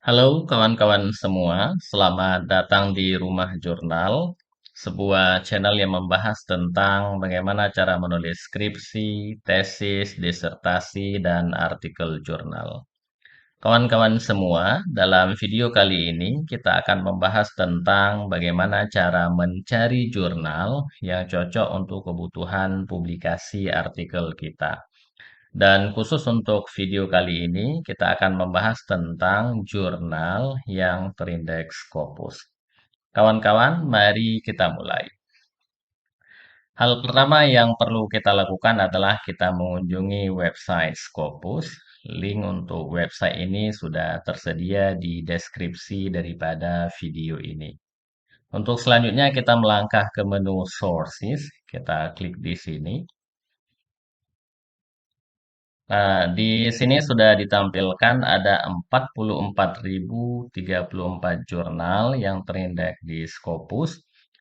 Halo kawan-kawan semua, selamat datang di Rumah Jurnal, sebuah channel yang membahas tentang bagaimana cara menulis skripsi, tesis, disertasi, dan artikel jurnal. Kawan-kawan semua, dalam video kali ini kita akan membahas tentang bagaimana cara mencari jurnal yang cocok untuk kebutuhan publikasi artikel kita. Dan khusus untuk video kali ini, kita akan membahas tentang jurnal yang terindeks Scopus. Kawan-kawan, mari kita mulai. Hal pertama yang perlu kita lakukan adalah kita mengunjungi website Scopus. Link untuk website ini sudah tersedia di deskripsi daripada video ini. Untuk selanjutnya kita melangkah ke menu Sources. Kita klik di sini. Nah, di sini sudah ditampilkan ada 44.034 jurnal yang terindeks di Scopus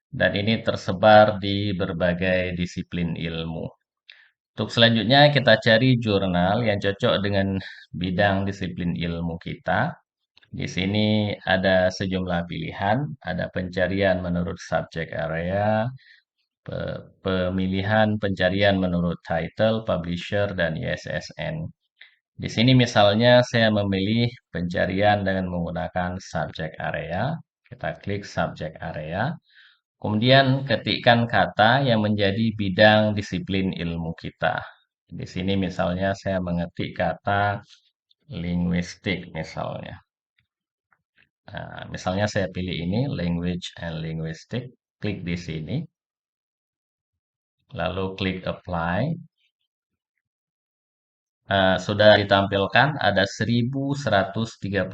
dan ini tersebar di berbagai disiplin ilmu. Untuk selanjutnya kita cari jurnal yang cocok dengan bidang disiplin ilmu kita. Di sini ada sejumlah pilihan, ada pencarian menurut subject area, pemilihan pencarian menurut title, publisher, dan ISSN. Di sini misalnya saya memilih pencarian dengan menggunakan subject area. Kita klik subject area. Kemudian ketikkan kata yang menjadi bidang disiplin ilmu kita. Di sini misalnya saya mengetik kata linguistik misalnya. Nah, misalnya saya pilih ini language and linguistic. Klik di sini. Lalu klik apply. Sudah ditampilkan ada 1.135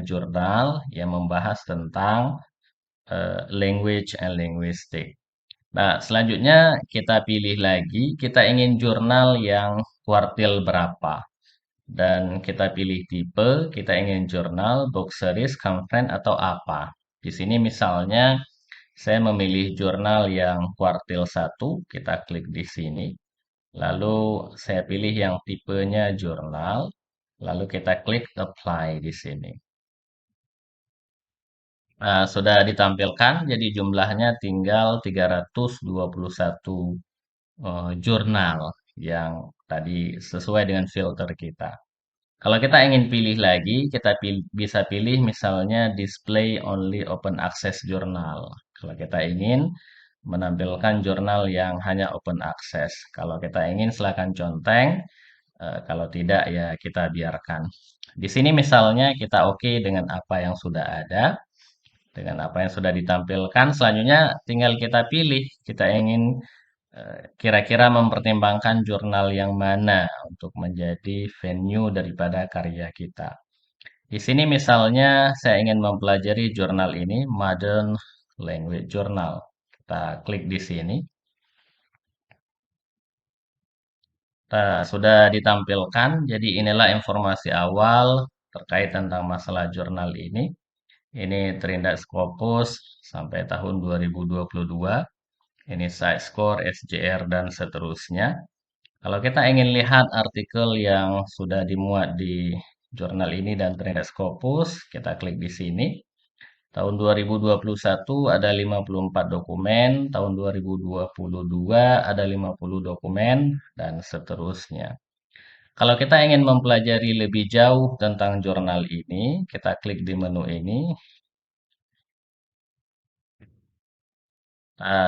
jurnal yang membahas tentang language and linguistic. Nah, selanjutnya kita pilih lagi, kita ingin jurnal yang kuartil berapa. Dan kita pilih tipe, kita ingin jurnal, book series, conference, atau apa. Di sini misalnya saya memilih jurnal yang kuartil 1, kita klik di sini. Lalu saya pilih yang tipenya jurnal, lalu kita klik apply di sini. Nah, sudah ditampilkan, jadi jumlahnya tinggal 321 jurnal yang tadi sesuai dengan filter kita. Kalau kita ingin pilih lagi, kita bisa pilih misalnya display only open access journal. Kalau kita ingin menampilkan jurnal yang hanya open access. Kalau kita ingin silakan conteng, kalau tidak ya kita biarkan. Di sini misalnya kita oke dengan apa yang sudah ada, dengan apa yang sudah ditampilkan. Selanjutnya tinggal kita pilih, kita ingin kira-kira mempertimbangkan jurnal yang mana untuk menjadi venue daripada karya kita. Di sini misalnya saya ingin mempelajari jurnal ini, Modern Language Journal. Kita klik di sini. Nah, sudah ditampilkan, jadi inilah informasi awal terkait tentang masalah jurnal ini. Ini terindeks Scopus sampai tahun 2022. Ini site score, SJR, dan seterusnya. Kalau kita ingin lihat artikel yang sudah dimuat di jurnal ini dan terindeks Scopus, kita klik di sini. Tahun 2021 ada 54 dokumen, tahun 2022 ada 50 dokumen, dan seterusnya. Kalau kita ingin mempelajari lebih jauh tentang jurnal ini, kita klik di menu ini.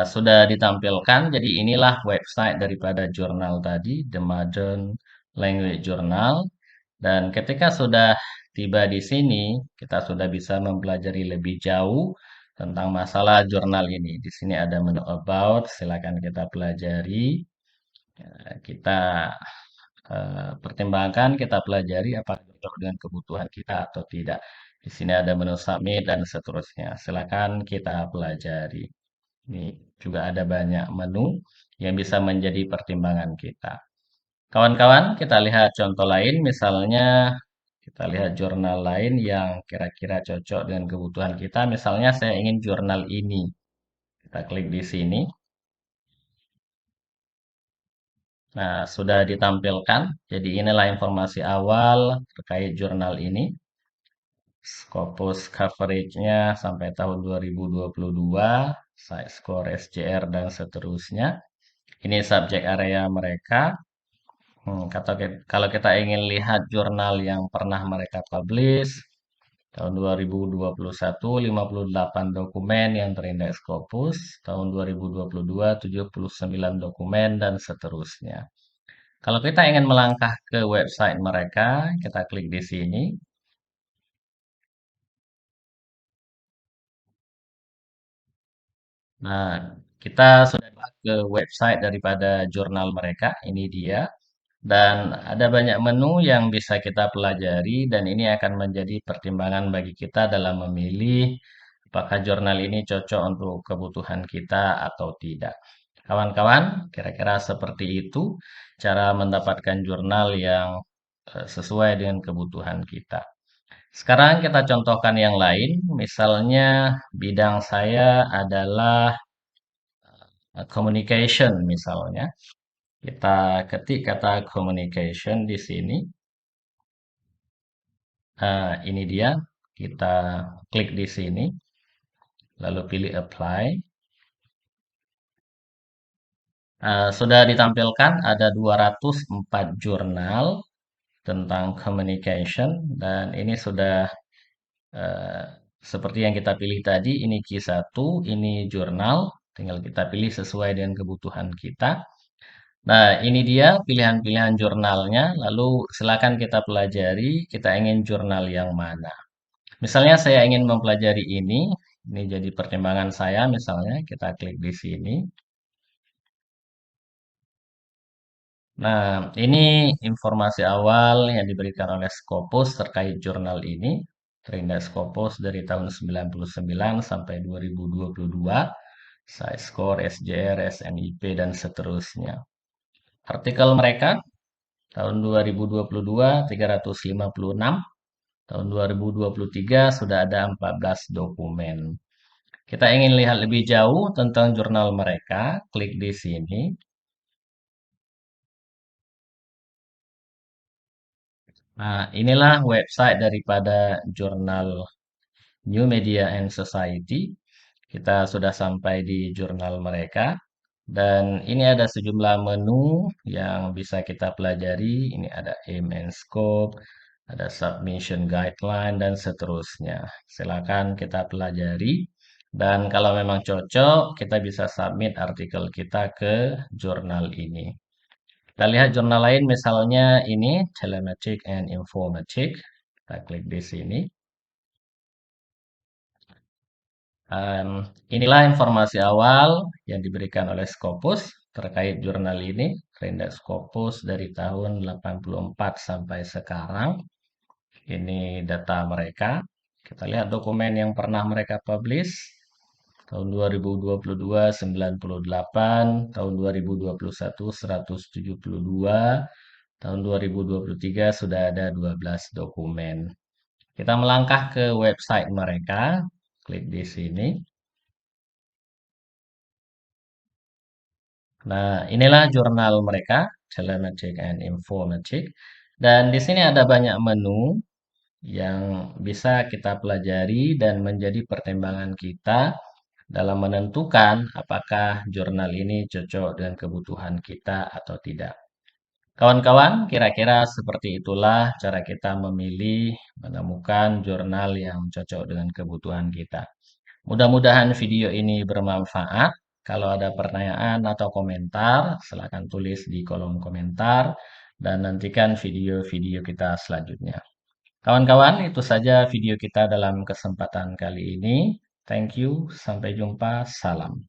Sudah ditampilkan, jadi inilah website daripada jurnal tadi, The Modern Language Journal. Dan ketika sudah tiba di sini, kita sudah bisa mempelajari lebih jauh tentang masalah jurnal ini. Di sini ada menu About, silakan kita pelajari. Kita pertimbangkan, kita pelajari apakah cocok dengan kebutuhan kita atau tidak. Di sini ada menu Submit dan seterusnya. Silakan kita pelajari. Ini juga ada banyak menu yang bisa menjadi pertimbangan kita. Kawan-kawan, kita lihat contoh lain, misalnya kita lihat jurnal lain yang kira-kira cocok dengan kebutuhan kita. Misalnya saya ingin jurnal ini. Kita klik di sini. Nah, sudah ditampilkan. Jadi inilah informasi awal terkait jurnal ini. Scopus coverage-nya sampai tahun 2022, site score SJR dan seterusnya. Ini subjek area mereka. Kalau kita ingin lihat jurnal yang pernah mereka publish, tahun 2021, 58 dokumen yang terindeks Scopus. Tahun 2022, 79 dokumen, dan seterusnya. Kalau kita ingin melangkah ke website mereka, kita klik di sini. Nah, kita sudah ke website daripada jurnal mereka. Ini dia. Dan ada banyak menu yang bisa kita pelajari dan ini akan menjadi pertimbangan bagi kita dalam memilih apakah jurnal ini cocok untuk kebutuhan kita atau tidak. Kawan-kawan, kira-kira seperti itu cara mendapatkan jurnal yang sesuai dengan kebutuhan kita. Sekarang kita contohkan yang lain, misalnya bidang saya adalah communication misalnya. Kita ketik kata communication di sini. Ini dia. Kita klik di sini, lalu pilih apply. Sudah ditampilkan ada 204 jurnal tentang communication dan ini sudah eh, seperti yang kita pilih tadi, ini Q1, ini jurnal, tinggal kita pilih sesuai dengan kebutuhan kita. Nah, ini dia pilihan-pilihan jurnalnya, lalu silakan kita pelajari, kita ingin jurnal yang mana. Misalnya saya ingin mempelajari ini jadi pertimbangan saya misalnya, kita klik di sini. Nah, ini informasi awal yang diberikan oleh Scopus terkait jurnal ini. Terindah Scopus dari tahun 99 sampai 2022. Size score, SJR, SNIP, dan seterusnya. Artikel mereka tahun 2022 356, tahun 2023 sudah ada 14 dokumen. Kita ingin lihat lebih jauh tentang jurnal mereka, klik di sini. Nah, inilah website daripada jurnal New Media and Society. Kita sudah sampai di jurnal mereka. Dan ini ada sejumlah menu yang bisa kita pelajari. Ini ada aim and scope, ada submission guideline, dan seterusnya. Silakan kita pelajari. Dan kalau memang cocok, kita bisa submit artikel kita ke jurnal ini. Kita lihat jurnal lain misalnya ini Telematic and Informatic. Kita klik di sini. Inilah informasi awal yang diberikan oleh Scopus terkait jurnal ini. Rendah Scopus dari tahun 84 sampai sekarang. Ini data mereka. Kita lihat dokumen yang pernah mereka publish. Tahun 2022 98, tahun 2021 172, tahun 2023 sudah ada 12 dokumen. Kita melangkah ke website mereka, klik di sini. Nah, inilah jurnal mereka, Telematic and Informatic. Dan di sini ada banyak menu yang bisa kita pelajari dan menjadi pertimbangan kita dalam menentukan apakah jurnal ini cocok dengan kebutuhan kita atau tidak. Kawan-kawan, kira-kira seperti itulah cara kita memilih, menemukan jurnal yang cocok dengan kebutuhan kita. Mudah-mudahan video ini bermanfaat. Kalau ada pertanyaan atau komentar, silakan tulis di kolom komentar dan nantikan video-video kita selanjutnya. Kawan-kawan, itu saja video kita dalam kesempatan kali ini. Thank you, sampai jumpa, salam.